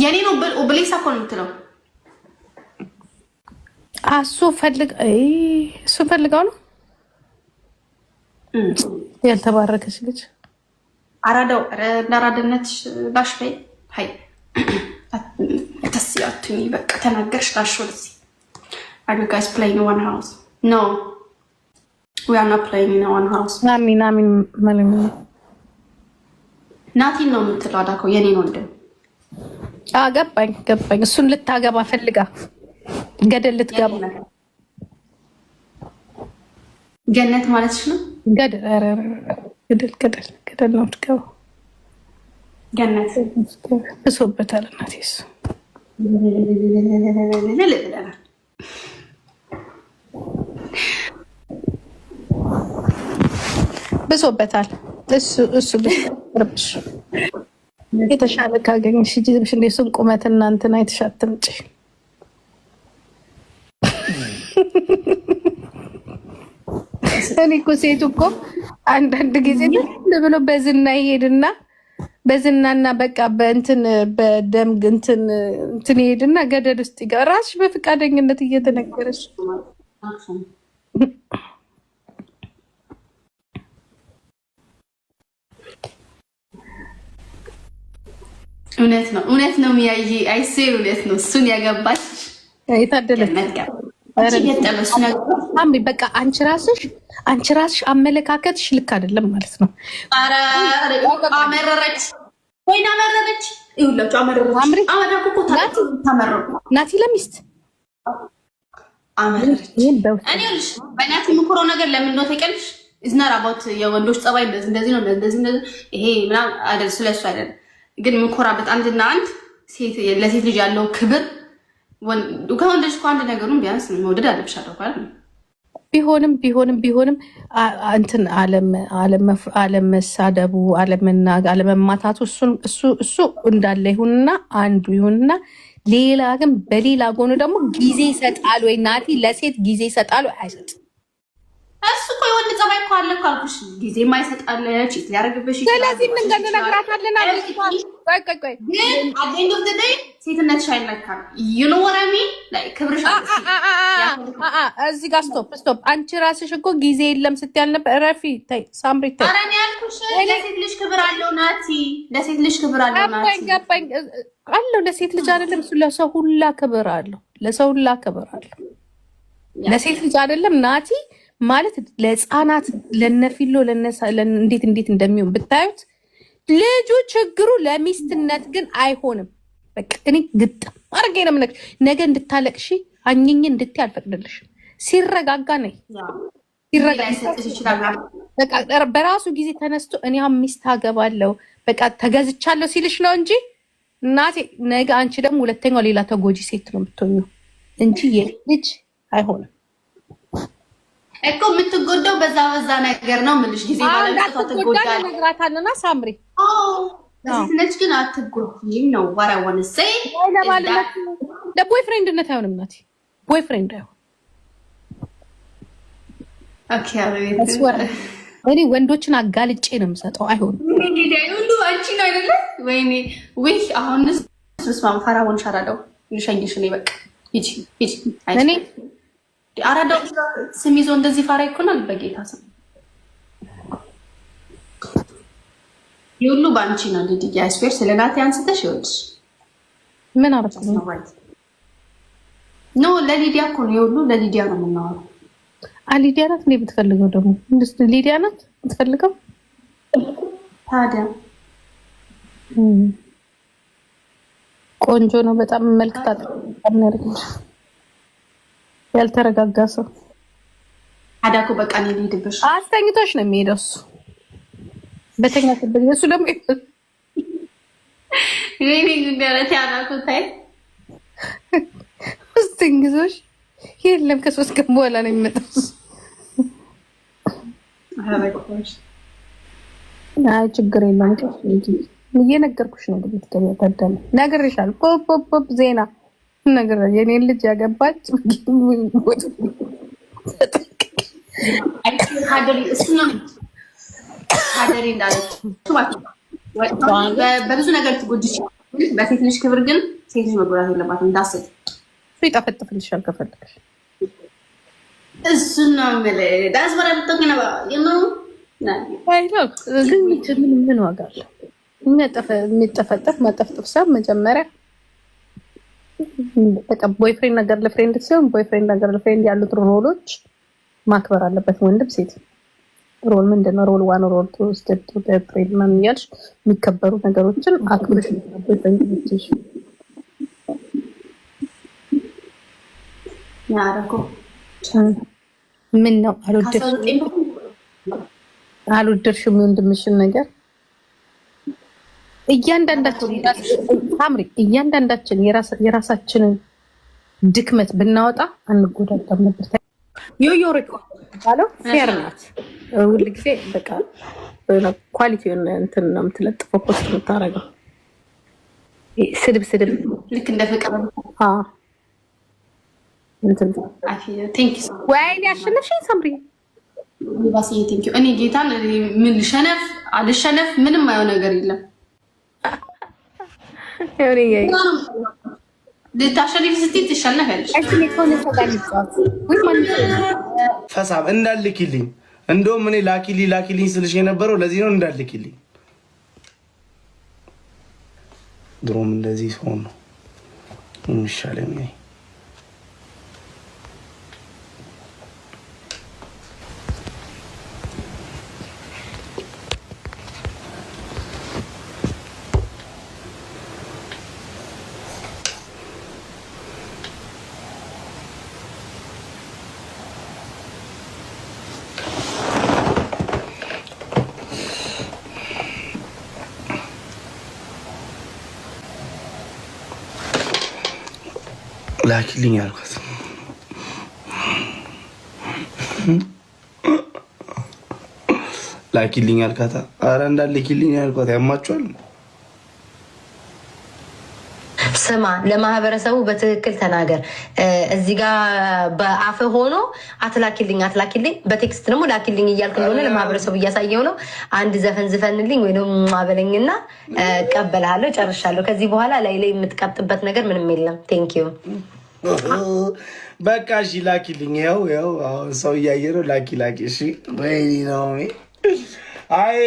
የኔ ነው ብሌሳ እኮ ነው የምትለው። እሱ ፈልገው ነው ያልተባረከች ልጅ አራዳው ለአራድነትሽ ላሽ በይ ሀይ ተስያቱኝ በቃ ተናገርሽ ላሽ ወደዚህ Are you guys playing in one house? No. We are not playing in one house. ናሚን ማለት ነው። ናቲን ነው የምትለው አዳኮ የኔ ነው እንደ ገባኝ። እሱን ልታገባ ፈልጋ ገደል ልትገባ ገነት ማለትሽ ነው። ገደል ነው ትገባ ገነት ብሶበታል። እናቴስ ብሶበታል። እሱ ብርብሽ የተሻለ ካገኘሽ ጅብሽ እንደ እሱን ቁመት እናንተን አይተሻትምጭ እኔ እኮ ሴቱ እኮ አንዳንድ ጊዜ ብሎ በዝና ይሄድና በዝናና በቃ በእንትን በደም እንትን ይሄድና ገደል ውስጥ ይገባ። ራስሽ በፍቃደኝነት እየተነገረሽ እውነት ነው ሚያይ አይሴር እውነት ነው። እሱን ያገባች የታደለች በቃ አንቺ ራስሽ አመለካከትሽ ልክ አይደለም ማለት ነው። አመረረች ወይና አመረረች ይሁላችሁ አመረረች ናቲ ለሚስት አመረረች። እኔልሽ በእናት የምኮረው ነገር ለምን ነው ተቀልሽ ኢዝናር አባውት የወንዶች ጸባይ እንደዚህ ነው እንደዚህ ይሄ ምናምን አይደል ስለሱ አይደል ግን የምኮራበት አንድና አንድ ሴት ለሴት ልጅ ያለው ክብር ከወንዶች እኮ አንድ ነገሩን ቢያንስ መውደድ አለብሻለሁ አይደል? ቢሆንም እንትን አለመሳደቡ አለመማታቱ እሱ እንዳለ ይሁንና አንዱ ይሁንና ሌላ ግን በሌላ ጎኑ ደግሞ ጊዜ ይሰጣል ወይ ናቲ ለሴት ጊዜ ይሰጣል ወይ አይሰጥ? እሱ እኮ የወንድ ጸባይ እኮ አለ እኮ አልኩሽ። ጊዜ ማይሰጣለ ቺት ሊያረግብሽ ይችላል። ስለዚህ ምን እንደነግራታለን አልኩሽ። ቆይ ግን at the end of the day ሴትነትሽ አይነካም። you know what I mean like ክብርሽ እዚህ ጋር ስቶፕ። አንቺ ራስሽ እኮ ጊዜ የለም ስትያል ነበር። ረፊ ታይ ሳምሪ ታይ አረን ያልኩሽ ለሴት ልጅ ክብር አለው ናቲ። ለሴት ልጅ ክብር አለው ናቲ። ገባኝ አለው። ለሴት ልጅ አይደለም እሱ ለሰው ሁላ ክብር አለው። ለሰው ሁላ ክብር አለው። ለሴት ልጅ አይደለም ናቲ ማለት ለህፃናት ለነፊሎ እንዴት እንደሚሆን ብታዩት ልጁ ችግሩ ለሚስትነት ግን አይሆንም። በቃ እኔ ግጥም አድርጌ ነው የምነግርሽ። ነገ እንድታለቅሺ አኝኝ እንድትይ አልፈቅድልሽም። ሲረጋጋ ነይ በቃ በራሱ ጊዜ ተነስቶ እኔ ሚስት አገባለሁ በቃ ተገዝቻለሁ ሲልሽ ነው እንጂ እናቴ ነገ አንቺ ደግሞ ሁለተኛው ሌላ ተጎጂ ሴት ነው የምትሆኚው እንጂ የልጅ አይሆንም እኮ የምትጎዳው በዛ ነገር ነው የምልሽ። ጊዜ ማለት ተጎዳኝ ነግራታለና ሳምሪ ለሴትነች ግን አትጎጂም ነው what I want to say። ለቦይፍሬንድነት አይሆንም ናቲ ቦይፍሬንድ አይሆን። ኦኬ እኔ ወንዶችን አጋልጬ ነው የምሰጠው። አይሆንም ሁሉ አንቺ ነው አይደለ? ወይኔ ወይ አሁንስ ስማም ፈራውን ሻራዳው ልሸኝሽ ነው በቃ ሂጂ እኔ አራዳው ስም ይዞ እንደዚህ ፋራ ይኮናል። በጌታ ስም ይሁሉ ባንቺ ነው ልጅ ያስፈር ስለናት ያንስተሽ ይወድሽ ምን አረፈ ኖ ለሊዲያ እኮ ነው ይሁሉ ለሊዲያ ነው የምናወራው። ሊዲያ ናት እንዴ ብትፈልገው ደግሞ ሊዲያ ናት ብትፈልገው ታዲያ ቆንጆ ነው በጣም መልክታት አምናርግሽ ያልተረጋጋ ሰው አዳኮ በቃ ነው ሊድብሽ አስተኝቶሽ ነው የሚሄደው እሱ በተኛበት እሱ ደግሞ ወይኔ ጉዳረት ያላኩ ታይ አስተኝቶሽ የለም ከሶስት ቀን በኋላ ነው የሚመጣው። አይ ችግር የለም እየነገርኩሽ ነው እንግዲህ ተከታተል ነግሬሻለሁ። ፖፕ ዜና ነገር የኔን ልጅ ያገባች ሀደሪ እንዳለች በብዙ ነገር ትጎጅች በሴት ልጅ ክብር ግን ሴት ልጅ መጎዳት የለባትም። እንዳስል ይጠፈጥፍልሻል ከፈለግሽ። እሱን ነው የምልህ። ዳስ ወራ ተገነባ ነው ግን ምን ዋጋ አለው? የሚጠፈጠፍ መጠፍጠፍ ሳብ መጀመሪያ በቃ ቦይፍሬንድ ነገር ለፍሬንድ ሲሆን ቦይፍሬንድ ነገር ለፍሬንድ ያሉት ሮሎች ማክበር አለበት ወንድም ሴት። ሮል ምንድነው? ሮል 1 ሮል 2 ስቴፕ 2 ፍሬንድ ማን ያልሽ የሚከበሩ ነገሮችን አክብረሽ ቦይፍሬንድ ልትይሽ ያረኮ ምን ነው አልወደድሽም የወንድምሽን ነገር። እያንዳንዳችን የራሳችንን ድክመት ብናወጣ አንጎዳዳም ነበር። ዮዮ ባለው ፌር ናት። ሁልጊዜ በቃ ኳሊቲውን እንትን ነው የምትለጥፈው፣ ፖስት የምታደርገው ስድብ ልክ እንደ ፍቅር እንትን ወይኔ አሸነፍሽኝ ሳምሪ። እኔ ጌታን ምን ልሸነፍ አልሸነፍ ምንም አየው ነገር የለም። ልታሸንፊ ስትይ ትሸነፊያለሽ። ፈሳብ እንዳልክልኝ እንደውም እኔ ላኪልኝ ስልሽ የነበረው ለዚህ ነው። እንዳልክልኝ ድሮም እንደዚህ ሲሆን ነው የሚሻለኝ። ላኪልኝ አልኳት። ላኪልኝ አልካታ። ኧረ እንዳልክልኝ አልኳት። ያማችኋል። ስማ፣ ለማህበረሰቡ በትክክል ተናገር። እዚህ ጋር በአፍ ሆኖ አትላኪልኝ፣ በቴክስት ደግሞ ላኪልኝ እያልክ እንደሆነ ለማህበረሰቡ እያሳየው ነው። አንድ ዘፈን ዝፈንልኝ ወይ ደግሞ ማበለኝና እቀበልሃለሁ። ጨርሻለሁ። ከዚህ በኋላ ላይ የምትቀብጥበት ነገር ምንም የለም። ቴንኪዩ። በቃ እሺ፣ ላኪልኝ። ያው አሁን ሰው እያየ ነው። ላኪ። እሺ። ወይኔ ነው አይ